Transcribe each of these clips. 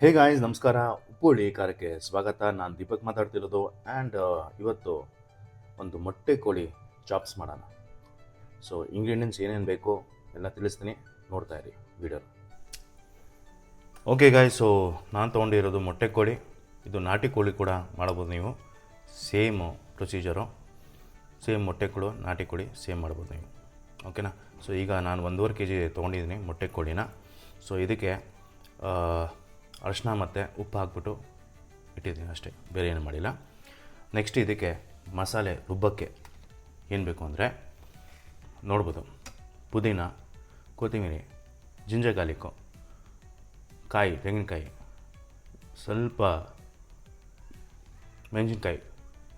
Hey guys, ನಮಸ್ಕಾರ. ಉಪ್ಪುಳಿ ಖಾರಕ್ಕೆ ಸ್ವಾಗತ. ನಾನು ದೀಪಕ್ ಮಾತಾಡ್ತಿರೋದು. ಆ್ಯಂಡ್ ಇವತ್ತು ಒಂದು ಮೊಟ್ಟೆ ಕೋಳಿ ಚಾಪ್ಸ್ ಮಾಡೋಣ. ಸೊ ಇಂಗ್ರೀಡಿಯೆಂಟ್ಸ್ ಏನೇನು ಬೇಕು ಎಲ್ಲ ತಿಳಿಸ್ತೀನಿ, ನೋಡ್ತಾ ಇರಿ ವಿಡಿಯೋ. ಓಕೆ ಗಾಯ್ಸ್, ಸೊ ನಾನು ತೊಗೊಂಡಿರೋದು ಮೊಟ್ಟೆ ಕೋಳಿ. ಇದು ನಾಟಿ ಕೋಳಿ ಕೂಡ ಮಾಡ್ಬೋದು ನೀವು. ಸೇಮ್ ಪ್ರೊಸೀಜರು, ಸೇಮ್ ಮೊಟ್ಟೆ ಕೋಳಿ ನಾಟಿ ಕೋಳಿ ಸೇಮ್ ಮಾಡ್ಬೋದು ನೀವು. ಓಕೆನಾ? ಸೊ ಈಗ ನಾನು 1.5 kg ತೊಗೊಂಡಿದ್ದೀನಿ ಮೊಟ್ಟೆ ಕೋಳಿನ. ಸೊ ಇದಕ್ಕೆ ಅರಿಶಿನ ಮತ್ತು ಉಪ್ಪು ಹಾಕ್ಬಿಟ್ಟು ಇಟ್ಟಿದ್ದೀನಿ ಅಷ್ಟೇ, ಬೇರೆ ಏನು ಮಾಡಿಲ್ಲ. ನೆಕ್ಸ್ಟ್ ಇದಕ್ಕೆ ಮಸಾಲೆ ರುಬ್ಬಕ್ಕೆ ಏನು ಬೇಕು ಅಂದರೆ ನೋಡ್ಬೋದು. ಪುದೀನ, ಕೊತ್ತಂಬರಿ, ಜಿಂಜರ್ ಗಾರ್ಲಿಕ್ಕು, ಕಾಯಿ, ತೆಂಗಿನಕಾಯಿ, ಸ್ವಲ್ಪ ಮೆಣಸಿನ್ಕಾಯಿ,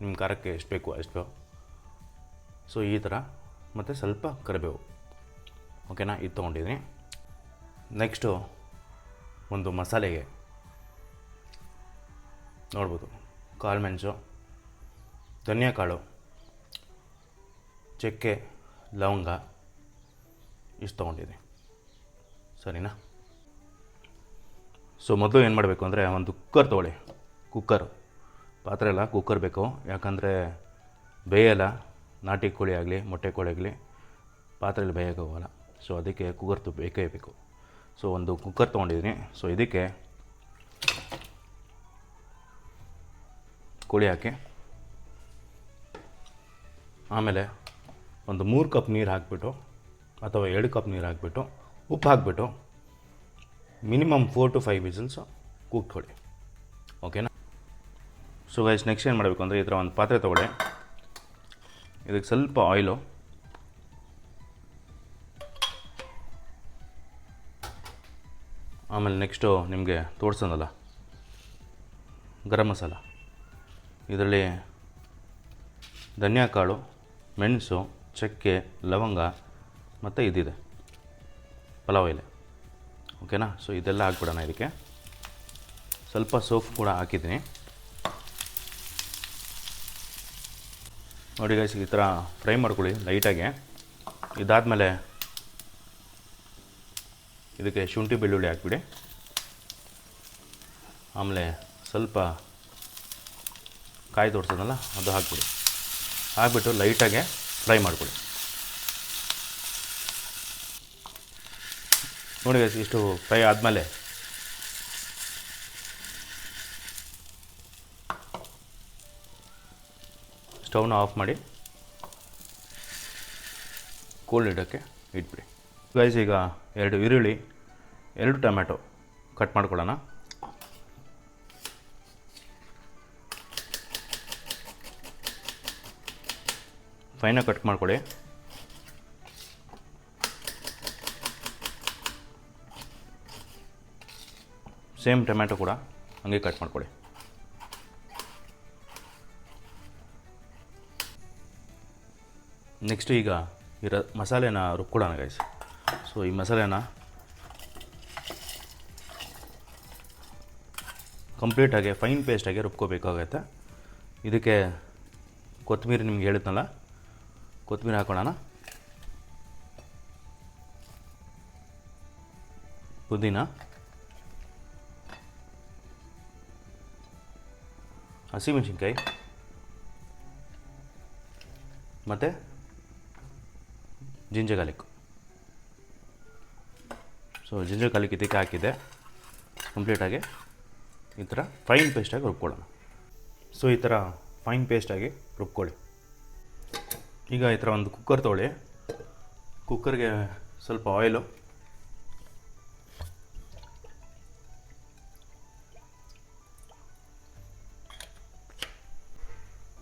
ನಿಮ್ಮ ಖಾರಕ್ಕೆ ಎಷ್ಟು ಬೇಕು ಅಷ್ಟು. ಸೊ ಈ ಥರ, ಮತ್ತು ಸ್ವಲ್ಪ ಕರಿಬೇವು. ಓಕೆನಾ? ಇದು ತೊಗೊಂಡಿದ್ದೀನಿ. ನೆಕ್ಸ್ಟು ಒಂದು ಮಸಾಲೆಗೆ ನೋಡ್ಬೋದು, ಕಾಳು ಮೆಣಸು, ಧನಿಯಾ ಕಾಳು, ಚಕ್ಕೆ, ಲವಂಗ ಇಷ್ಟು ತೊಗೊಂಡಿದ್ದೀನಿ. ಸರಿನಾ? ಸೊ ಮೊದಲು ಏನು ಮಾಡಬೇಕು ಅಂದರೆ ಒಂದು ಕುಕ್ಕರ್ ತೊಗೊಳ್ಳಿ. ಪಾತ್ರೆ ಎಲ್ಲ ಕುಕ್ಕರ್ ಬೇಕು, ಯಾಕಂದರೆ ಬೇಯಲ್ಲ. ನಾಟಿ ಕೋಳಿ ಆಗಲಿ ಮೊಟ್ಟೆ ಕೋಳಿ ಆಗಲಿ ಪಾತ್ರೆಯಲ್ಲಿ ಬೇಯೋಕ್ಕಾಗಲ್ಲ. ಸೊ ಅದಕ್ಕೆ ಕುಕ್ಕರ್ ಬೇಕೇ ಬೇಕು. ಸೊ ಒಂದು ಕುಕ್ಕರ್ ತೊಗೊಂಡಿದ್ದೀನಿ. ಸೊ ಇದಕ್ಕೆ ಕೋಳಿ ಹಾಕಿ, ಆಮೇಲೆ ಒಂದು 3 ಕಪ್ ನೀರು ಹಾಕಿಬಿಟ್ಟು ಅಥವಾ 2 ಕಪ್ ನೀರು ಹಾಕಿಬಿಟ್ಟು ಉಪ್ಪು ಹಾಕಿಬಿಟ್ಟು ಮಿನಿಮಮ್ 4 to 5 ವಿಸಿಲ್ಸು ಕೂಗ್ಕೊಳ್ಳಿ. ಓಕೆನಾ? ಸೊ ಗೈಸ್, ನೆಕ್ಸ್ಟ್ ಏನು ಮಾಡಬೇಕು ಅಂದರೆ ಈ ಥರ ಒಂದು ಪಾತ್ರೆ ತೊಗೊಳ್ಳಿ. ಇದಕ್ಕೆ ಸ್ವಲ್ಪ ಆಯಿಲು, ಆಮೇಲೆ ನೆಕ್ಸ್ಟು ನಿಮಗೆ ತೋರಿಸೋದಲ್ಲ ಗರಂ ಮಸಾಲ. ಇದರಲ್ಲಿ ಧನಿಯಾ ಕಾಳು, ಮೆಣಸು, ಚಕ್ಕೆ, ಲವಂಗ ಮತ್ತು ಇದಿದೆ ಪಲಾವ್ ಎಲೆ. ಓಕೆನಾ? ಸೊ ಇದೆಲ್ಲ ಹಾಕ್ಬಿಡೋಣ. ಇದಕ್ಕೆ ಸ್ವಲ್ಪ ಸೋಫ್ ಕೂಡ ಹಾಕಿದ್ದೀನಿ. ನೋಡಿ ಗೈಸ್, ಈ ಥರ ಫ್ರೈ ಮಾಡ್ಕೊಳ್ಳಿ ಲೈಟಾಗಿ. ಇದಾದಮೇಲೆ ಇದಕ್ಕೆ ಶುಂಠಿ ಬೆಳ್ಳುಳ್ಳಿ ಹಾಕ್ಬಿಡಿ. ಆಮೇಲೆ ಸ್ವಲ್ಪ ಕಾಯಿ ತೋರಿಸೋದಲ್ಲ ಅದು ಹಾಕ್ಬಿಡಿ. ಹಾಕ್ಬಿಟ್ಟು ಲೈಟಾಗೆ ಫ್ರೈ ಮಾಡ್ಕೊಳ್ಳಿ. ನೋಡಿ ಇಷ್ಟು ಫ್ರೈ ಆದಮೇಲೆ ಸ್ಟವ್ನ ಆಫ್ ಮಾಡಿ ಕೋಲ್ಡ್ ಇಡೋಕ್ಕೆ ಇಟ್ಬಿಡಿ. ಗೈಸ್, ಈಗ 2 ಈರುಳ್ಳಿ, 2 ಟೊಮ್ಯಾಟೊ ಕಟ್ ಮಾಡ್ಕೊಳ್ಳೋಣ. ಫೈನಾಗಿ ಕಟ್ ಮಾಡ್ಕೊಳ್ಳಿ. ಸೇಮ್ ಟೊಮ್ಯಾಟೊ ಕೂಡ ಹಂಗೆ ಕಟ್ ಮಾಡ್ಕೊಳ್ಳಿ. ನೆಕ್ಸ್ಟ್ ಈಗ ಮಸಾಲೆನ ರುಬ್ಕೊಳ್ಳೋಣ ಗೈಸ್. ಸೊ ಈ ಮಸಾಲೆನ ಕಂಪ್ಲೀಟಾಗಿ ಫೈನ್ ಪೇಸ್ಟಾಗಿ ರುಬ್ಕೋಬೇಕಾಗತ್ತೆ. ಇದಕ್ಕೆ ಕೊತ್ತಂಬರಿ ನಿಮ್ಗೆ ಹೇಳಿದ್ನಲ್ಲ, ಕೊತ್ತಂಬರಿ ಹಾಕೊಳ್ಳೋಣ. ಪುದೀನ, ಹಸಿಮೆಣಸಿನ್ಕಾಯಿ ಮತ್ತು ginger garlic. So ginger garlic ಇದಕ್ಕೆ ಹಾಕಿದೆ. ಕಂಪ್ಲೀಟಾಗಿ ಈ ಥರ ಫೈನ್ ಪೇಸ್ಟಾಗಿ ರುಬ್ಕೊಳ್ಳೋಣ. ಸೊ ಈ ಥರ ಫೈನ್ ಪೇಸ್ಟಾಗಿ ರುಬ್ಕೊಳ್ಳಿ. ಈಗ ಈ ಥರ ಒಂದು ಕುಕ್ಕರ್ ತೊಗೊಳ್ಳಿ. ಕುಕ್ಕರ್ಗೆ ಸ್ವಲ್ಪ ಆಯಿಲು,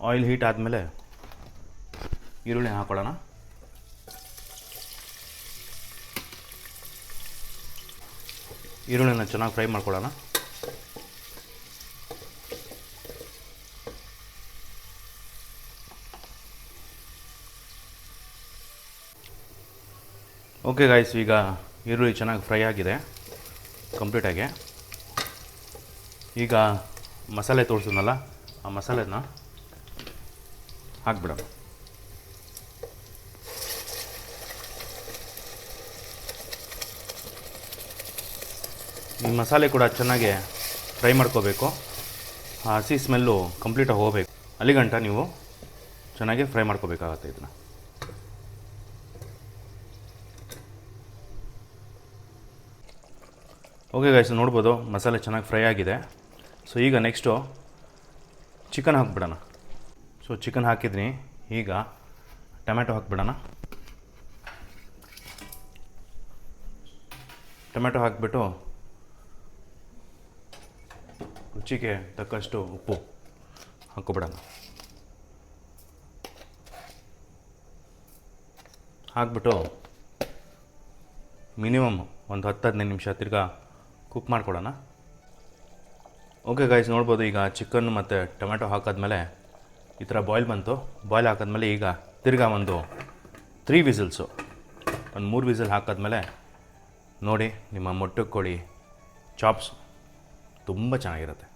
ಆಯಿಲ್ ಹೀಟ್ ಆದಮೇಲೆ ಈರುಳ್ಳಿ ಹಾಕೊಳ್ಳೋಣ. ಈರುಳ್ಳಿನ ಚೆನ್ನಾಗಿ ಫ್ರೈ ಮಾಡ್ಕೊಳ್ಳೋಣ. ಓಕೆ ಗಾಯ್ಸ್, ಈಗ ಈರುಳ್ಳಿ ಚೆನ್ನಾಗಿ ಫ್ರೈ ಆಗಿದೆ ಕಂಪ್ಲೀಟಾಗಿ. ಈಗ ಮಸಾಲೆ ತೋರಿಸಿದ್ನಲ್ಲ, ಆ ಮಸಾಲೆನ ಹಾಕ್ಬಿಡೋಣ. ಈ ಮಸಾಲೆ ಕೂಡ ಚೆನ್ನಾಗಿ ಫ್ರೈ ಮಾಡ್ಕೋಬೇಕು. ಆ ಹಸಿ ಸ್ಮೆಲ್ಲು ಕಂಪ್ಲೀಟಾಗಿ ಹೋಗಬೇಕು, ಅಲ್ಲಿಗಂಟ ನೀವು ಚೆನ್ನಾಗಿ ಫ್ರೈ ಮಾಡ್ಕೋಬೇಕಾಗತ್ತೆ ಇದನ್ನು. ಓಕೆ ಗೈಸ್, ನೋಡ್ಬೋದು ಮಸಾಲೆ ಚೆನ್ನಾಗಿ ಫ್ರೈ ಆಗಿದೆ. ಸೊ ಈಗ ನೆಕ್ಸ್ಟು ಚಿಕನ್ ಹಾಕ್ಬಿಡೋಣ. ಸೊ ಚಿಕನ್ ಹಾಕಿದ್ದೀನಿ, ಈಗ ಟೊಮ್ಯಾಟೊ ಹಾಕ್ಬಿಡೋಣ. ಟೊಮ್ಯಾಟೊ ಹಾಕಿಬಿಟ್ಟು ರುಚಿಗೆ ತಕ್ಕಷ್ಟು ಉಪ್ಪು ಹಾಕ್ಕೊಬಿಡೋಣ. ಹಾಕ್ಬಿಟ್ಟು ಮಿನಿಮಮ್ ಒಂದು 10-15 ನಿಮಿಷ ತಿರ್ಗಾ ಕುಕ್ ಮಾಡ್ಕೊಡೋಣ. ಓಕೆ ಗೈಸ್, ನೋಡ್ಬೋದು ಈಗ ಚಿಕನ್ ಮತ್ತು ಟೊಮ್ಯಾಟೊ ಹಾಕಿದ್ಮೇಲೆ ಈ ಥರ ಬಾಯ್ಲ್ ಬಂತು. ಬಾಯ್ಲ್ ಹಾಕಿದ್ಮೇಲೆ ಈಗ ತಿರ್ಗಾ ಒಂದು 3 ವಿಸಿಲ್ಸು, ಒಂದು 3 ವಿಸಿಲ್ ಹಾಕಿದ್ಮೇಲೆ ನೋಡಿ ನಿಮ್ಮ ಮೊಟ್ಟೆ ಕೋಳಿ ಚಾಪ್ಸ್ ತುಂಬ ಚೆನ್ನಾಗಿರುತ್ತೆ.